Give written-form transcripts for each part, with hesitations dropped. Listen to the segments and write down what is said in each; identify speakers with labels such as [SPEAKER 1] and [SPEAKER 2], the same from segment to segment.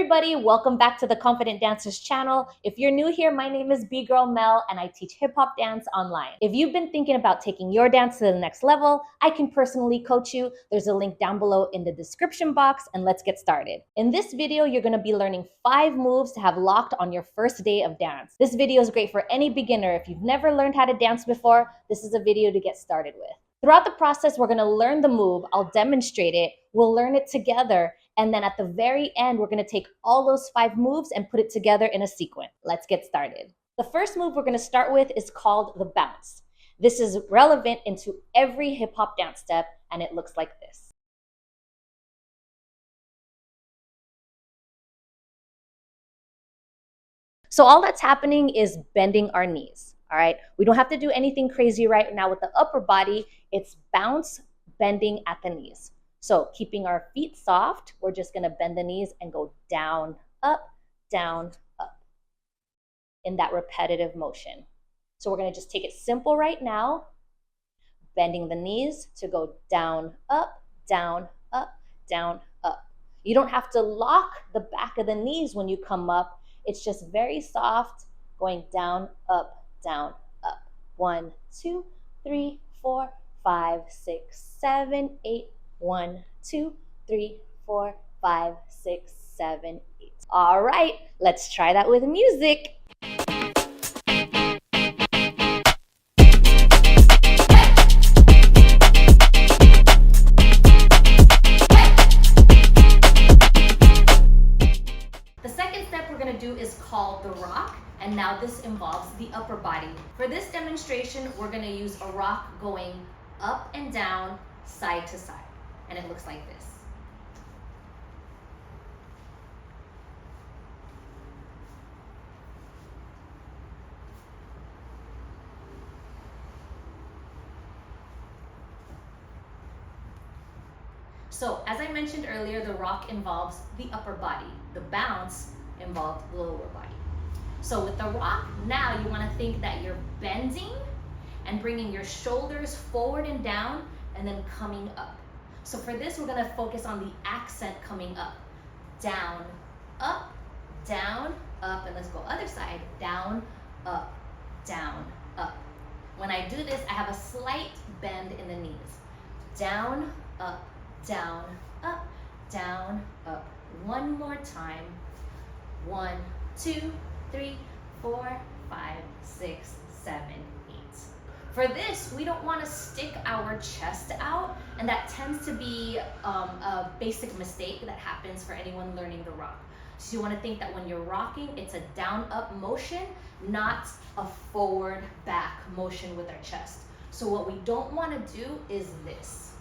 [SPEAKER 1] everybody, welcome back to the Confident Dancers channel. If you're new here, my name is B-Girl Mel and I teach hip-hop dance online. If you've been thinking about taking your dance to the next level, I can personally coach you. There's a link down below in the description box, and let's get started. In this video, you're gonna be learning 5 moves to have locked on your first day of dance. This video is great for any beginner. If you've never learned how to dance before, this is a video to get started with. Throughout the process, we're gonna learn the move, I'll demonstrate it, we'll learn it together, and then at the very end, we're gonna take all those 5 moves and put it together in a sequence. Let's get started. The first move we're gonna start with is called the bounce. This is relevant into every hip hop dance step, and it looks like this. So all that's happening is bending our knees, all right? We don't have to do anything crazy right now with the upper body. It's bounce, bending at the knees. So keeping our feet soft, we're just gonna bend the knees and go down, up, in that repetitive motion. So we're gonna just take it simple right now, bending the knees to go down, up, down, up, down, up. You don't have to lock the back of the knees when you come up. It's just very soft, going down, up, down, up. 1, 2, 3, 4, 5, 6, 7, 8. 1, 2, 3, 4, 5, 6, 7, 8. All right, let's try that with music. The second step we're gonna do is called the rock, and now this involves the upper body. For this demonstration, we're gonna use a rock going up and down, side to side. And it looks like this. So, as I mentioned earlier, the rock involves the upper body. The bounce involved the lower body. So with the rock, now you want to think that you're bending and bringing your shoulders forward and down and then coming up. So for this, we're gonna focus on the accent coming up. Down, up, and let's go other side. Down, up, down, up. When I do this, I have a slight bend in the knees. Down, up, down, up, down, up. One more time. 1, 2, 3, 4, 5, 6, 7, 8. For this, we don't want to stick our chest out, and that tends to be a basic mistake that happens for anyone learning the rock. So you want to think that when you're rocking, it's a down-up motion, not a forward-back motion with our chest. So what we don't want to do is this,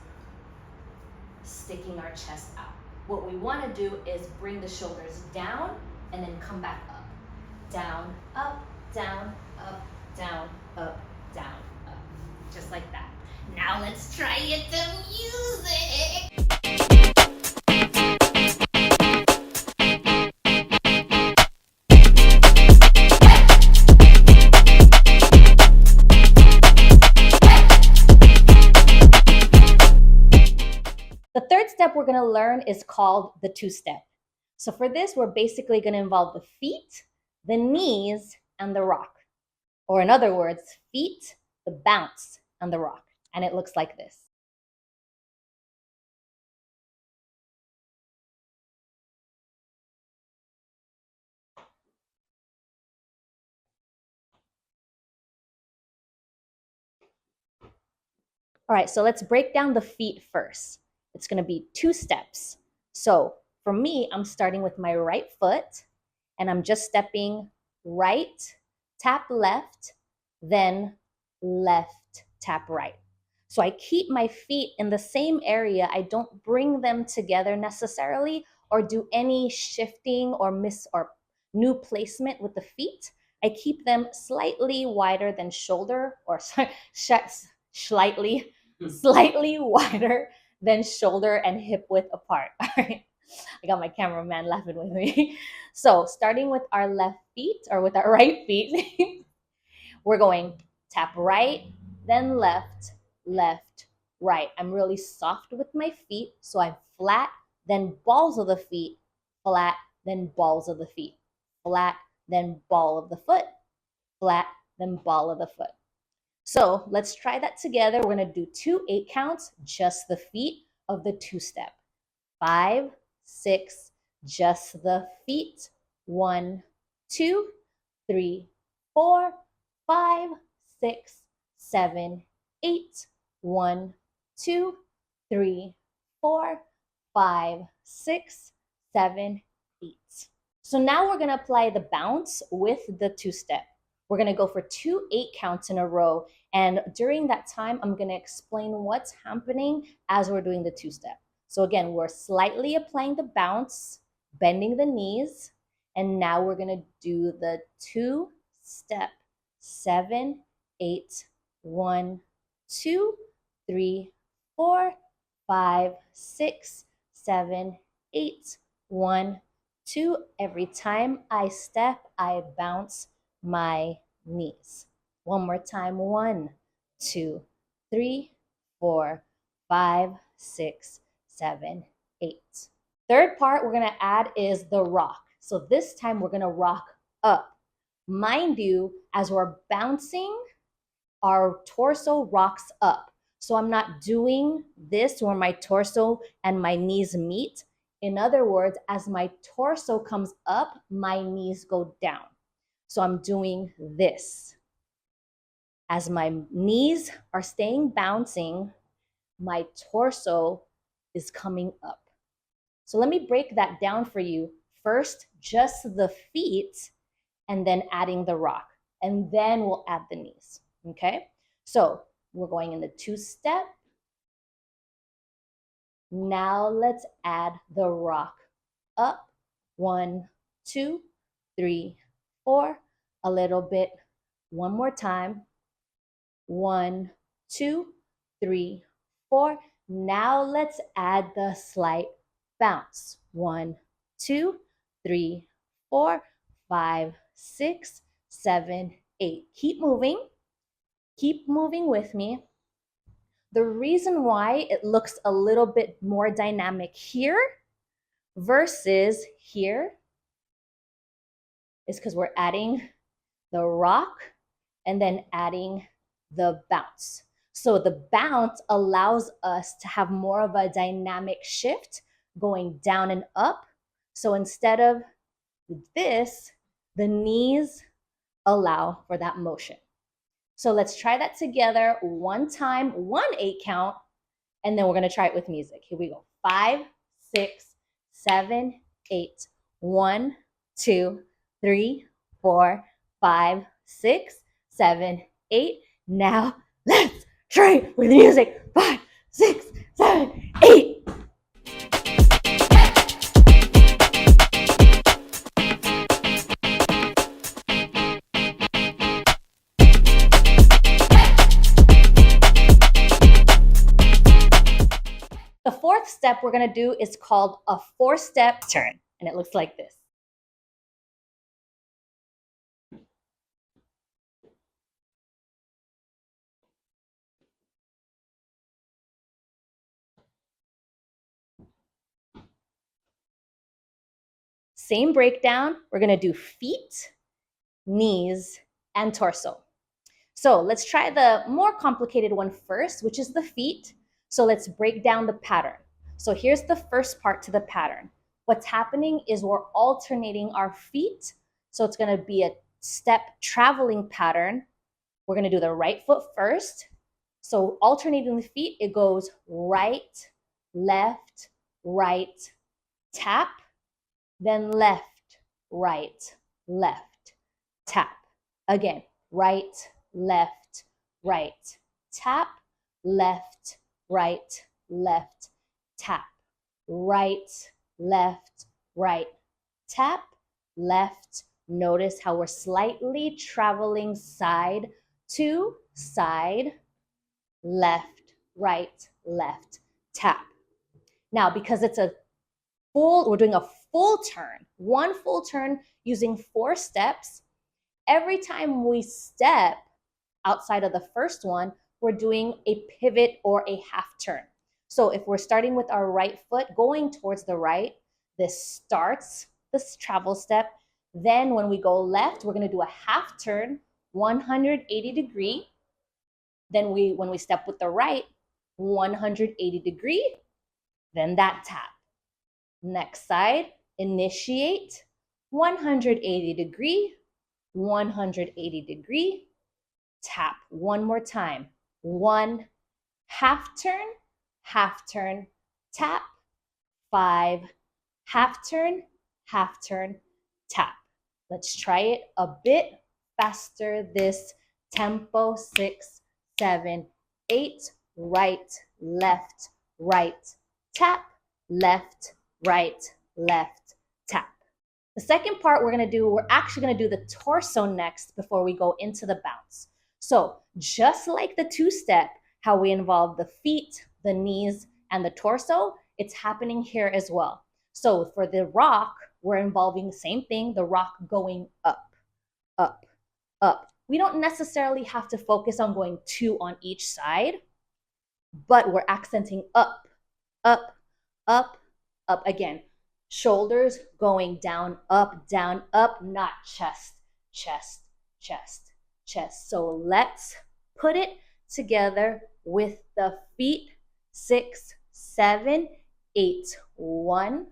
[SPEAKER 1] sticking our chest out. What we want to do is bring the shoulders down and then come back up. Down, up, down, up, down, up, down. Just like that. Now let's try it to music. The third step we're gonna learn is called the two-step. So for this, we're basically gonna involve the feet, the knees, and the rock. Or in other words, feet, the bounce, and the rock. And it looks like this. All right, so let's break down the feet first. It's gonna be 2 steps. So for me, I'm starting with my right foot, and I'm just stepping right, tap left, then left, tap right. So I keep my feet in the same area. I don't bring them together necessarily or do any shifting or new placement with the feet. I keep them slightly wider than shoulder, or slightly wider than shoulder and hip width apart. All right. I got my cameraman laughing with me. So starting with our left feet, or with our right feet, we're going tap right, then left, left, right. I'm really soft with my feet, so I'm flat, then balls of the feet, flat, then balls of the feet. Flat, then ball of the foot. Flat, then ball of the foot. So let's try that together. We're going to do 2 8 counts, just the feet of the 2-step. 5, 6, just the feet. 1, 2, 3, 4, 5, 6, 7, 8. 1, 2, 3, 4, 5, 6, 7, 8. So now we're going to apply the bounce with the 2-step. We're going to go for 2 8 counts in a row. And during that time, I'm going to explain what's happening as we're doing the 2-step. So again, we're slightly applying the bounce, bending the knees. And now we're going to do the 2-step. 7, 8, 1, 2, 3, 4, 5, 6, 7, 8. 1, 2. Every time I step, I bounce my knees. One more time. 1, 2, 3, 4, 5, 6, 7, 8. Third part we're going to add is the rock. So this time we're going to rock up. Mind you, as we're bouncing, our torso rocks up. So I'm not doing this where my torso and my knees meet. In other words, as my torso comes up, my knees go down. So I'm doing this. As my knees are staying bouncing, my torso is coming up. So let me break that down for you. First, just the feet, and then adding the rock. And then we'll add the knees, okay? So we're going in the 2-step. Now let's add the rock. Up, 1, 2, 3, 4. A little bit. One more time. 1, 2, 3, 4. Now let's add the slight bounce. 1, 2, 3, 4, 5, 6, 7, 8. Keep moving. Keep moving with me. The reason why it looks a little bit more dynamic here versus here is because we're adding the rock and then adding the bounce. So the bounce allows us to have more of a dynamic shift going down and up. So instead of this, the knees allow for that motion. So let's try that together one time, 1 8 count, and then we're going to try it with music. Here we go. 5, 6, 7, 8. 1, 2, 3, 4, 5, 6, 7, 8. Now let's try it with music. 5, 6, 7, 8. The 4th step we're going to do is called a 4-step turn, and it looks like this. Same breakdown. We're going to do feet, knees, and torso. So let's try the more complicated one first, which is the feet. So let's break down the pattern. So here's the first part to the pattern. What's happening is we're alternating our feet. So it's going to be a step traveling pattern. We're going to do the right foot first. So alternating the feet, it goes right, left, right, tap, then left, right, left, tap. Again, right, left, right, tap, left, right, left, tap, right, left, right, tap, left. Notice how we're slightly traveling side to side, left, right, left, tap. Now, because it's we're doing a full turn, 1 full turn using 4 steps. Every time we step outside of the first one, we're doing a pivot or a half turn. So if we're starting with our right foot going towards the right, this starts this travel step. Then when we go left, we're going to do a half turn, 180 degree. Then when we step with the right, 180 degree, then that tap. Next side, initiate, 180 degree, 180 degree, tap. One more time. One, half turn, tap. 5, half turn, tap. Let's try it a bit faster this tempo. 6, 7, 8, right, left, tap, left, right, left, tap. The second part we're actually gonna do the torso next before we go into the bounce. So just like the two-step, how we involve the feet, the knees, and the torso, it's happening here as well. So for the rock, we're involving the same thing, the rock going up, up, up. We don't necessarily have to focus on going 2 on each side, but we're accenting up, up, up, up. Again, shoulders going down, up, not chest, chest, chest, chest. So let's put it together with the feet. 6, 7, 8. 1,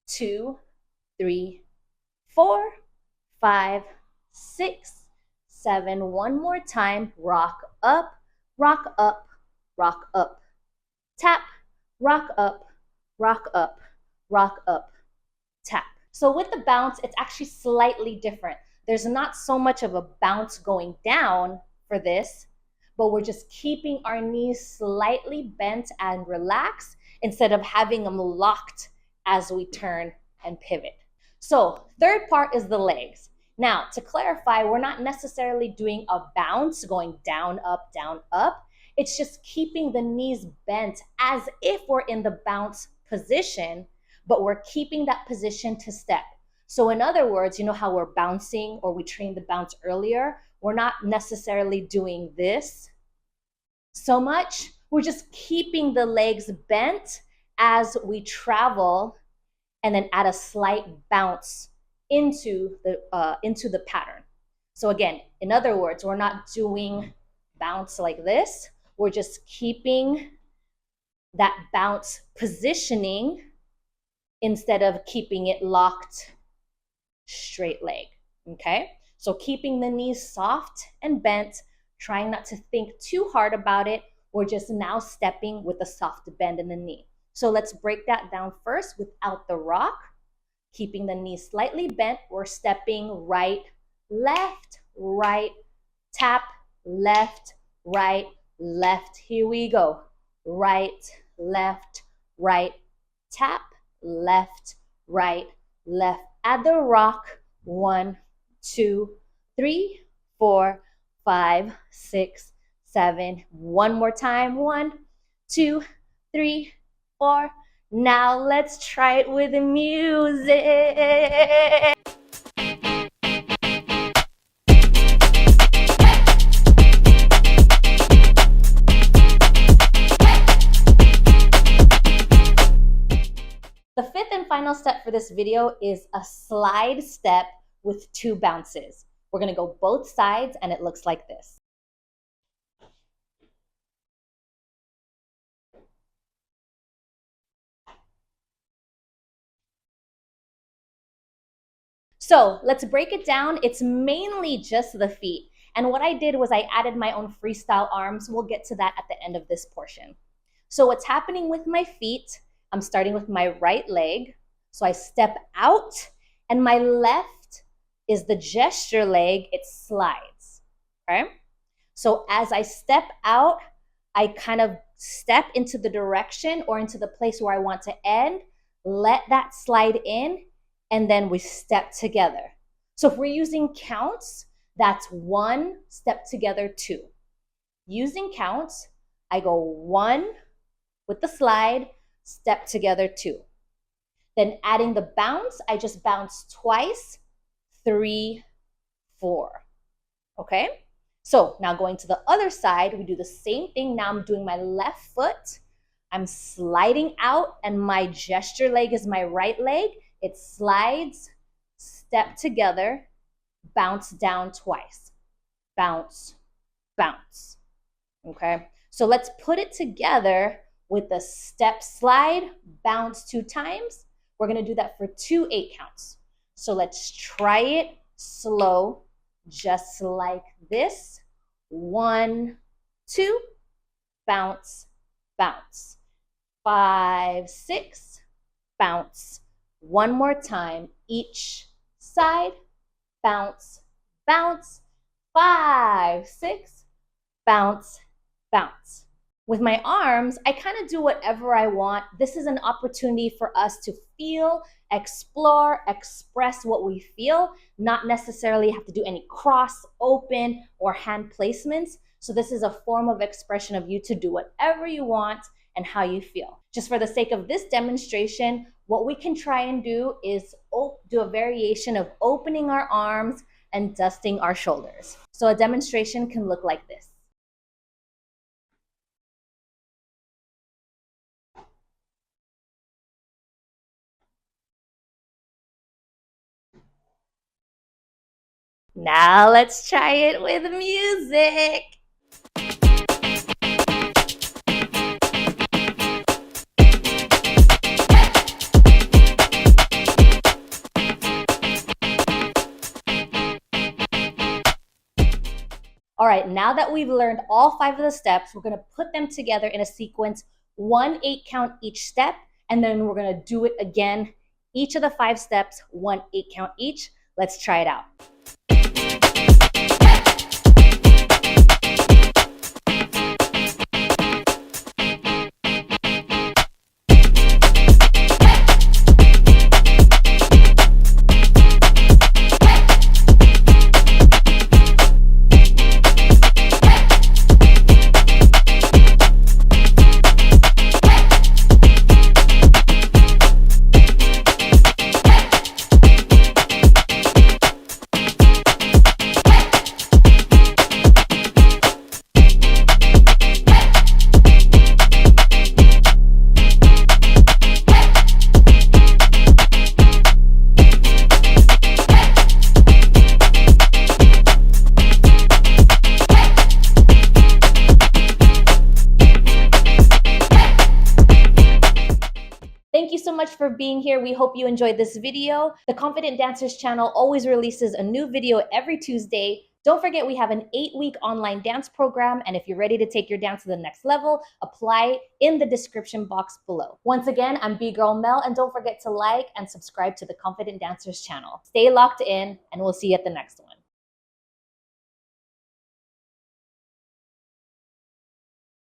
[SPEAKER 1] 2, 3, 4, 5, 6, 7. One more time. Rock up, rock up, rock up. Tap, rock up, rock up, rock up, tap. So with the bounce, it's actually slightly different. There's not so much of a bounce going down for this, but we're just keeping our knees slightly bent and relaxed instead of having them locked as we turn and pivot. So third part is the legs. Now, to clarify, we're not necessarily doing a bounce going down, up, down, up. It's just keeping the knees bent as if we're in the bounce position, but we're keeping that position to step. So in other words, you know how we're bouncing or we trained the bounce earlier? We're not necessarily doing this so much. We're just keeping the legs bent as we travel and then add a slight bounce into the pattern. So again, in other words, we're not doing bounce like this. We're just keeping that bounce positioning instead of keeping it locked straight leg, okay? So keeping the knees soft and bent, trying not to think too hard about it. We're just now stepping with a soft bend in the knee. So let's break that down first without the rock. Keeping the knees slightly bent, we're stepping right, left, tap, left, left. Here we go. Right, left, tap, left, left. Add the rock. 1, 2, 3, 4, 5, 6, 7. One more time. 1, 2, 3, 4. Now let's try it with the music. The fifth and final step for this video is a slide step with 2 bounces. We're going to go both sides and it looks like this. So let's break it down. It's mainly just the feet. And what I did was I added my own freestyle arms. We'll get to that at the end of this portion. So what's happening with my feet, I'm starting with my right leg. So I step out and my left is the gesture leg. It slides, okay? So as I step out, I kind of step into the direction or into the place where I want to end, let that slide in, and then we step together. So if we're using counts, that's 1, step together, 2. Using counts, I go 1 with the slide, step together, 2. Then adding the bounce, I just bounce twice, 3, 4, okay? So now going to the other side, we do the same thing. Now I'm doing my left foot. I'm sliding out and my gesture leg is my right leg. It slides, step together, bounce down twice. Bounce, bounce. Okay, so let's put it together with the step slide, bounce 2 times. We're gonna do that for 2 8 counts. So let's try it slow, just like this. 1, 2, bounce, bounce. 5, 6, bounce. One more time, each side, bounce, bounce. 5, 6, bounce, bounce. With my arms, I kind of do whatever I want. This is an opportunity for us to feel, explore, express what we feel, not necessarily have to do any cross, open, or hand placements. So this is a form of expression of you to do whatever you want and how you feel. Just for the sake of this demonstration, what we can try and do is do a variation of opening our arms and dusting our shoulders. So a demonstration can look like this. Now let's try it with music. All right, now that we've learned all 5 of the steps, we're gonna put them together in a sequence, 1 8 count each step, and then we're gonna do it again. Each of the 5 steps, 1 8 count each. Let's try it out. Thank you so much for being here. We hope you enjoyed this video. The Confident Dancers channel always releases a new video every Tuesday. Don't forget we have an 8-week online dance program, and if you're ready to take your dance to the next level, apply in the description box below. Once again, I'm B-Girl Mel, and don't forget to like and subscribe to the Confident Dancers channel. Stay locked in, and we'll see you at the next one.